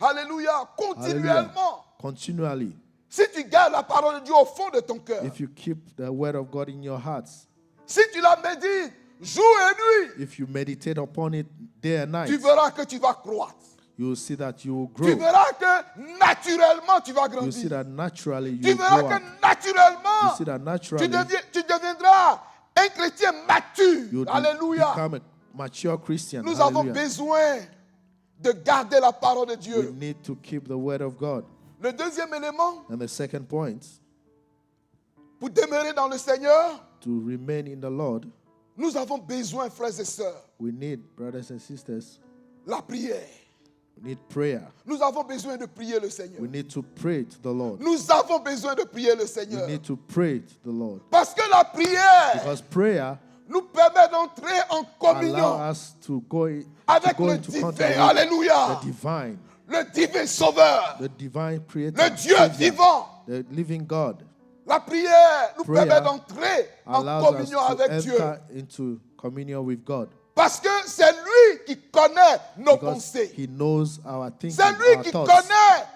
Alléluia. Hallelujah. Continuellement. Continually. Si tu gardes la parole de Dieu au fond de ton cœur, If you keep the word of God in your hearts, si tu la médites jour et nuit, if you meditate upon it day and night, tu verras que tu vas croître. you will see that you will Tu grow. verras que naturellement tu vas You will see grandir. that naturally you Tu will verras grow que up. naturellement You see that naturally tu deviendras un chrétien mature. you Alléluia. become a mature Christian. Nous avons Hallelujah. besoin de garder la parole de We Dieu. need to keep the word of God. Le deuxième élément, And the second point, pour demeurer dans le Seigneur, to remain in the Lord, nous avons besoin, frères et sœurs, we need, brothers and sisters, la prière. we need prayer. Nous avons besoin de prier le Seigneur. We need to pray to the Lord. Nous avons besoin de prier le We Seigneur. need to pray to the Lord. Parce que la prière Because prayer nous permet d'entrer en communion allows us to go, avec go le into divin. contact with Alléluia. the divine, Le divin sauveur. the divine creator, Le Dieu Savior, vivant. the living God. La prière nous Prayer permet d'entrer en Allows us communion to avec Dieu. enter into communion with God. Parce que c'est lui qui connaît nos Because pensées. He knows our thinking, C'est lui our qui thoughts. connaît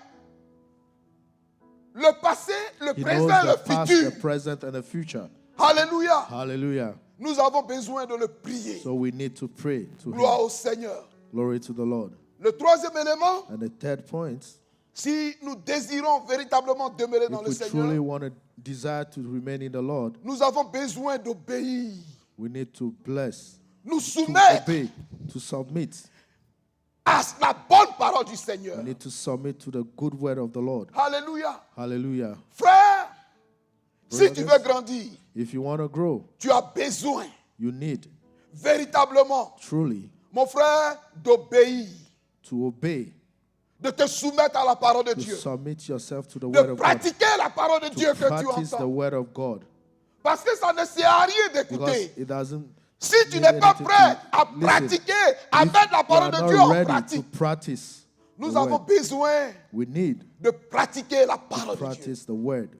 le passé, le He présent knows et the le past, futur. the present, and the future. Alléluia. Hallelujah. Nous avons besoin de le prier. So we need to pray to Gloire Him. au Seigneur. Glory to the Lord. Le troisième élément, And the third point, si nous désirons véritablement demeurer dans if le we truly Seigneur, want to desire to remain in the Lord, nous avons besoin d'obéir, we need to bless, nous to soumettre obey, to submit. à la bonne parole du Seigneur. We need to submit to the good word of the Lord. Alléluia. Hallelujah. Frère, si tu veux Brothers, grandir, If you want to grow, tu as besoin you need véritablement, truly mon frère, d'obéir, to obey, de te soumettre à la parole de to Dieu, submit yourself to the de word of God, pratiquer la parole de Dieu to que tu practice the entends. word of God. Parce que ça ne sert à rien Because d'écouter. it doesn't Si tu need n'es pas anything prêt to à listen. pratiquer, à If mettre la you parole are de not Dieu en ready to pratique, practice nous the avons word, besoin we need de pratiquer la to parole de Dieu. practice the word,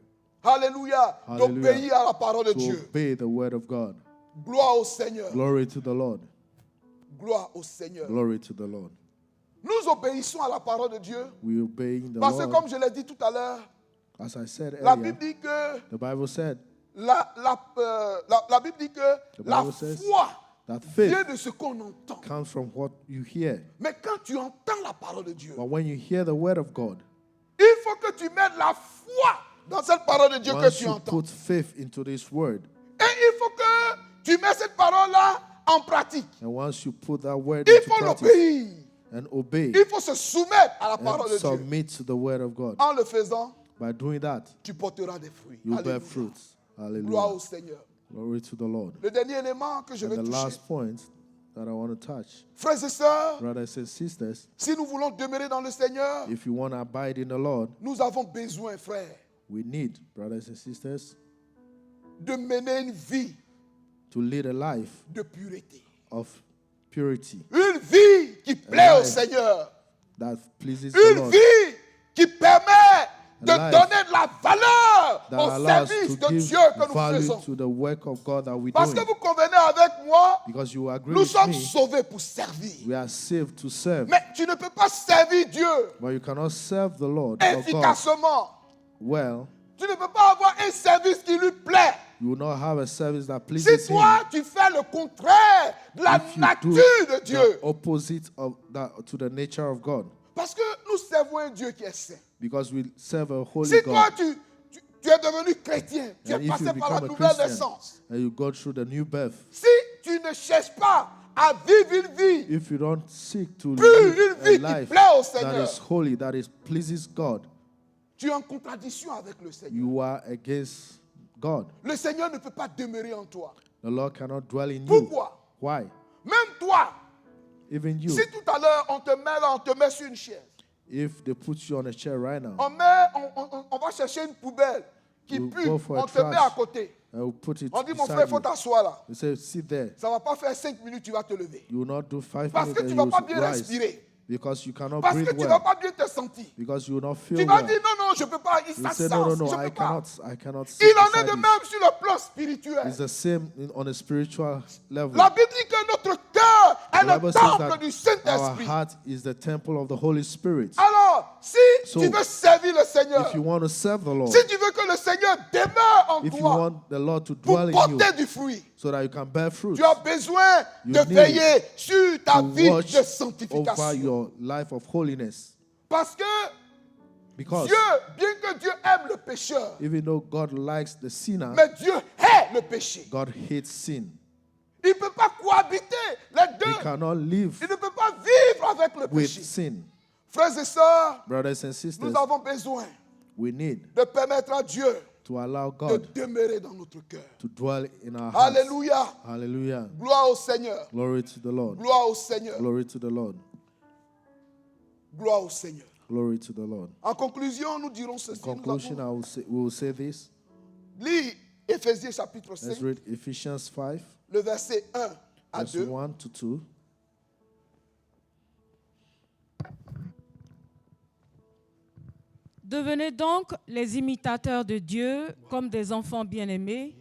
Alléluia. Hallelujah. D'obéir à la parole de to Dieu. obey the word of God. Gloire au Seigneur. Glory to the Lord. Gloire au Seigneur. Glory to the Lord. Nous obéissons à la parole de Dieu. We obey the Parce que Lord. comme je l'ai dit tout à l'heure, As I said la earlier, Bible dit que the Bible said la Bible dit que la Bible says foi that vient faith de ce qu'on entend. comes from what you hear. Mais quand tu entends la parole de Dieu, But when you hear the word of God, il faut que tu mettes la foi dans cette parole de Dieu que once tu you entends. put faith into this word, Et il faut que tu mettes cette parole-là en pratique. and once you put that word Il into faut practice l'obéir. and obey Il faut se soumettre à la parole and de Dieu. submit to the word of God, En le faisant, by doing that, tu porteras des fruits. you bear Alléluia. fruits. Gloire Hallelujah. au Seigneur. Glory to the Lord. Le dernier élément que je And vais the toucher. last point that I want to touch, Frères et sœurs, brothers and sisters, si nous voulons demeurer dans le Seigneur, if you want to abide in the Lord, nous avons besoin, frères, we need, brothers and sisters, de mener une vie to lead a life de pureté. of purity Une vie qui plaît au life Seigneur. that pleases the Une Lord, vie qui permet de life donner de la valeur that au allows service to de give Dieu que nous value faisons. to the work of God that we Parce do. que vous convenez avec moi, Because you agree nous with sommes me, sauvés pour servir. we are saved to serve. Mais tu ne peux pas servir Dieu But you cannot serve the Lord or God efficacement. well. Tu ne peux pas avoir un service qui lui plaît. You will not have a service that Si pleases Him toi, tu fais le contraire de la if you nature do de the Dieu. opposite of that to the nature of God. Parce que nous servons un Dieu qui est saint. Because we serve a holy Si toi, God. tu es devenu chrétien, tu es And if passé you par la become a nouvelle Christian naissance. and you go through the new birth, Si tu ne cherches pas à vivre une vie if you don't seek to pure, live une a vie qui life plaît au that Seigneur, is holy, that is pleases God, tu es en contradiction avec le Seigneur. you are against God. Le Seigneur ne peut pas demeurer en toi. The Lord cannot dwell in you. Pourquoi? Why? Même toi, Even you, si tout à l'heure on te met sur une chaise, if they put you on a chair right now, on va chercher une poubelle qui You pue, go for a on te met à trash. côté. I will put it On dit, mon frère, beside il faut you. t'asseoir là. You say, sit there. Ça ne va pas faire 5 minutes, tu vas te lever. You will not do 5 Parce minutes que tu and ne vas you pas will bien rise. respirer. Because you cannot Parce que breathe tu ne vas well. pas bien te sentir. Because you will not feel Tu vas well. dire, non, non, je ne peux pas. You Ça say, sent, no, je I ne peux pas. cannot sit Il en est beside de you. même sur le plan spirituel. It's the same on a spiritual level. La Bible dit que notre cœur est The le Bible says temple du that our Saint-Esprit. heart is the temple of the Holy Spirit. Alors, si So, tu veux servir le Seigneur, If you want to serve the Lord, si tu veux que le Seigneur demeure en if you toi want the Lord to pour dwell in you porter du fruit, so that you can bear fruit, tu as besoin You de need veiller sur ta to vie watch de over sanctification. your life of holiness. Parce que Because Dieu, bien que Dieu aime le pécheur, even though God likes the sinner, mais Dieu hait le péché. God hates sin. Il ne peut pas cohabiter les He deux. cannot live Il ne peut pas vivre avec le with péché. sin. Frères et sœurs, Brothers and sisters, nous avons besoin we need de permettre à Dieu to allow de God demeurer dans notre cœur. to dwell in our hearts. Alléluia. Hallelujah. Gloire au Seigneur. Glory to the Lord. Gloire au Seigneur. Glory to the Lord. Gloire au Seigneur. Glory to the Lord. En conclusion, nous dirons ceci. In conclusion, we will say this. Lis Éphésiens chapitre Let's 5, read Ephesians 5, le verset 1 à verse 2. 1 to 2. Devenez donc les imitateurs de Dieu comme des enfants bien-aimés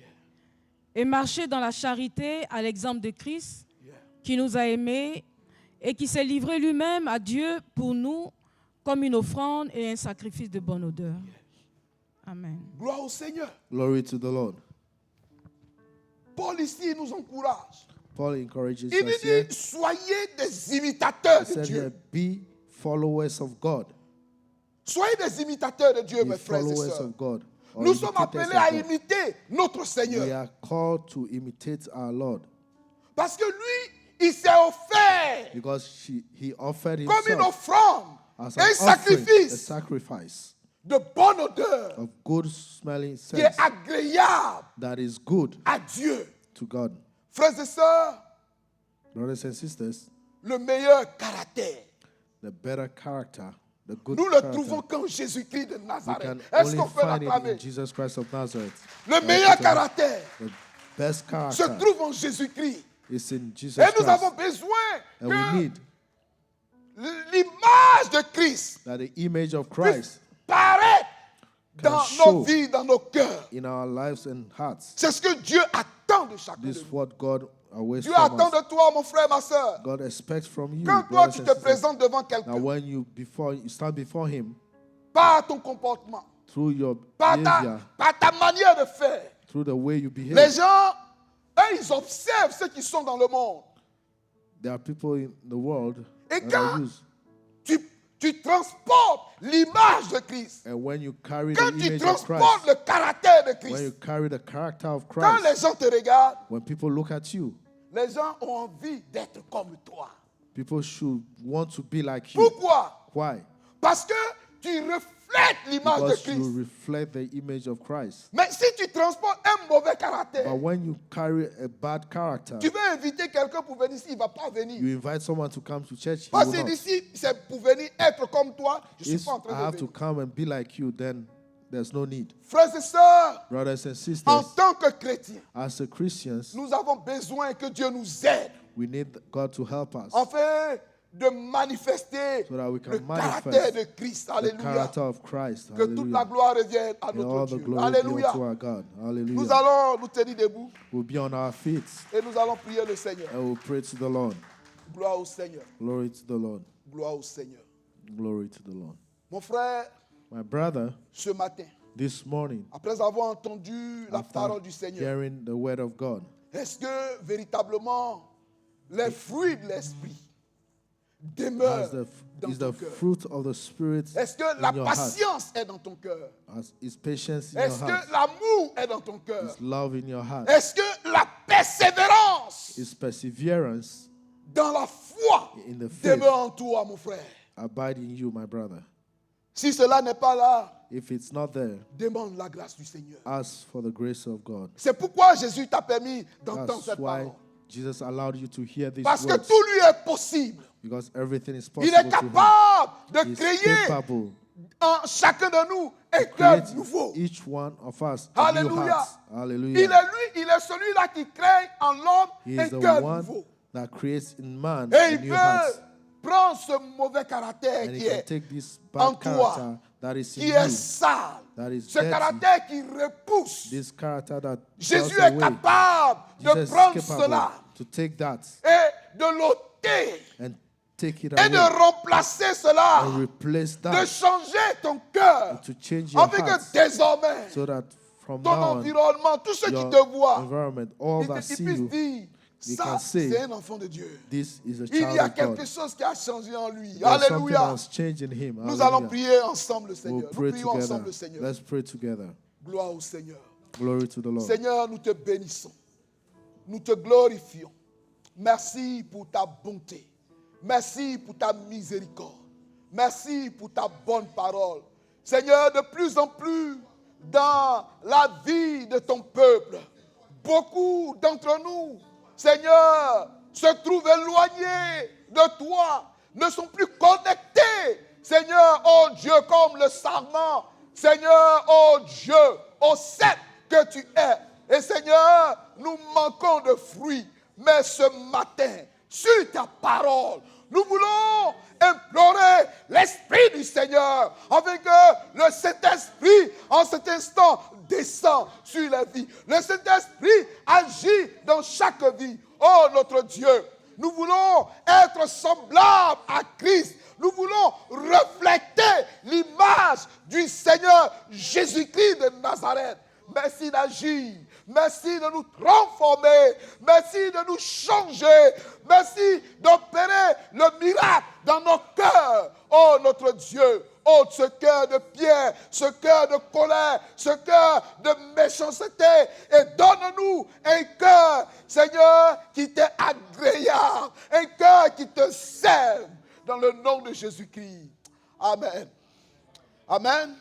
et marchez dans la charité à l'exemple de Christ qui nous a aimés et qui s'est livré lui-même à Dieu pour nous comme une offrande et un sacrifice de bonne odeur. Amen. Gloire au Seigneur. Glory to the Lord. Paul ici nous encourage. Paul encourages Il us here. dit, soyez des imitateurs He de said here, Dieu. be followers of God. Soyez des imitateurs de Dieu, Be mes frères et followers sœurs. of God. or Nous sommes imitators appelés à of God. imiter notre We Seigneur. are called to imitate our Lord Parce que lui, il s'est offert because he offered comme une himself offrande, as un an offering, a sacrifice sacrifice de bonne odeur of good smelling qui est sense agréable that is good à Dieu. to God. Frères et sœurs, Brothers and sisters, le meilleur caractère, the better character, the good nous le character, trouvons qu'en Jésus-Christ de we Nazareth. can Est-ce only qu'on peut find it l'acclamer? in Jesus Christ of Nazareth. Le meilleur The caractère best se character trouve en Jésus-Christ. is in Jesus Et nous avons Christ. besoin And we que need l'image de Christ that the image of puisse Christ paraître dans show nos vies, dans nos cœurs. in our lives and hearts. C'est ce que Dieu attend de chacun de This is nous. what God awaits Dieu from attend us. de toi, mon frère, ma soeur. God expects from you, Quand toi, brothers tu and te sisters. présentes devant Now, quelqu'un, when you stand before Him, par ton comportement, through your par behavior, ta manière de faire, through the way you behave. Les gens, eux, ils observent ceux qui sont dans le monde. There are people in the world Et that quand are used. tu transportes l'image de Christ, And when you carry quand the tu image of transportes Christ, le caractère de when you Christ, carry the character of quand les Christ, gens te regardent, when people look at you, les gens ont envie d'être comme toi. people should want to be like you. Pourquoi? Why? Parce que tu reflètes l'image de Because you Christ. reflect the image of Christ. Mais si tu transportes un mauvais caractère, But when you carry a bad character, tu veux inviter quelqu'un pour venir ici, il ne va pas venir. you invite someone to come to church, he Parce will que not. d'ici, c'est pour venir être comme toi, je ne suis If pas en I train have de to venir. come and be like you, then there's no need. Frères et sœurs, Brothers and en sisters, tant que chrétiens, as a Christians, nous avons besoin que Dieu nous aide we need God to help us. afin de manifester So that we can le manifest caractère de Christ. The Alléluia. character of Christ. Que toute la Hallelujah. gloire revienne à And all notre the Dieu. glory be Alléluia. unto our God. Nous Hallelujah. allons nous tenir debout We'll be on our feet et nous allons prier le Seigneur. and we'll pray to the Lord. Gloire au Seigneur. Glory to the Lord. Gloire au Seigneur. Glory to the Lord. Mon frère, My brother, ce matin, this morning, après avoir entendu la after parole du Seigneur, hearing the word of God, est-ce que véritablement les fruits de l'esprit has demeurent dans is ton the cœur? fruit of the Spirit Est-ce que la in your heart? patience est dans ton cœur? Is patience in Est-ce your heart? que l'amour est dans ton cœur? Is love in your heart? Est-ce que la persévérance Is perseverance dans la foi in the faith demeure en toi, mon frère? abide in you, my brother? Si cela n'est pas là, If it's not there, demande la grâce du Seigneur. ask for the grace of God. C'est pourquoi Jésus t'a permis d'entendre That's cette why parole. Jesus allowed you to hear these Parce que words. tout lui est possible. Because everything is Il possible est to him. capable de He's créer capable en chacun de nous un to cœur create nouveau. each one of us a new Alléluia. heart. Il Hallelujah. est celui-là qui crée en l'homme He un is the cœur one nouveau. that creates in man Et a il new peut heart. prendre ce mauvais caractère And he qui can est take this en bad toi, character that is in qui est you, sale, that is ce dirty, caractère qui repousse. this character that Jésus draws est away. capable Jesus de is prendre capable cela to take that et de l'ôter and take it et de away remplacer cela, and replace de that, changer ton cœur, to change your afin heart, que désormais so that from ton now on, environnement, tous ceux qui your te voient, environment, all that ils see puissent you, dire, they ça can say, c'est un enfant de Dieu. this is a Il y a child of quelque God. chose qui a changé en lui. There's something Alléluia. else changed in him. Nous allons Hallelujah. prier ensemble le We'll Seigneur. Nous pray prions together. ensemble le Seigneur. Let's pray together. Gloire au Seigneur. Glory to the Lord. Seigneur, nous te bénissons. Nous te glorifions. Merci pour ta bonté. Merci pour ta miséricorde. Merci pour ta bonne parole. Seigneur, de plus en plus dans la vie de ton peuple, beaucoup d'entre nous, Seigneur, se trouvent éloignés de toi, ne sont plus connectés, Seigneur, oh Dieu, comme le sarment, Seigneur, oh Dieu, au cep que tu es. Et Seigneur, nous manquons de fruits, mais ce matin, sur ta parole, nous voulons implorer l'Esprit du Seigneur, afin que le Saint-Esprit, en cet instant, descend sur la vie. Le Saint-Esprit agit dans chaque vie. Oh notre Dieu, nous voulons être semblables à Christ. Nous voulons refléter l'image du Seigneur Jésus-Christ de Nazareth. Merci d'agir. Merci de nous transformer. Merci de nous changer. Merci d'opérer le miracle dans nos cœurs. Oh notre Dieu, ôte ce cœur de pierre, ce cœur de colère, ce cœur de méchanceté et donne-nous un cœur, Seigneur, qui t'est agréable, un cœur qui te serve dans le nom de Jésus-Christ. Amen. Amen.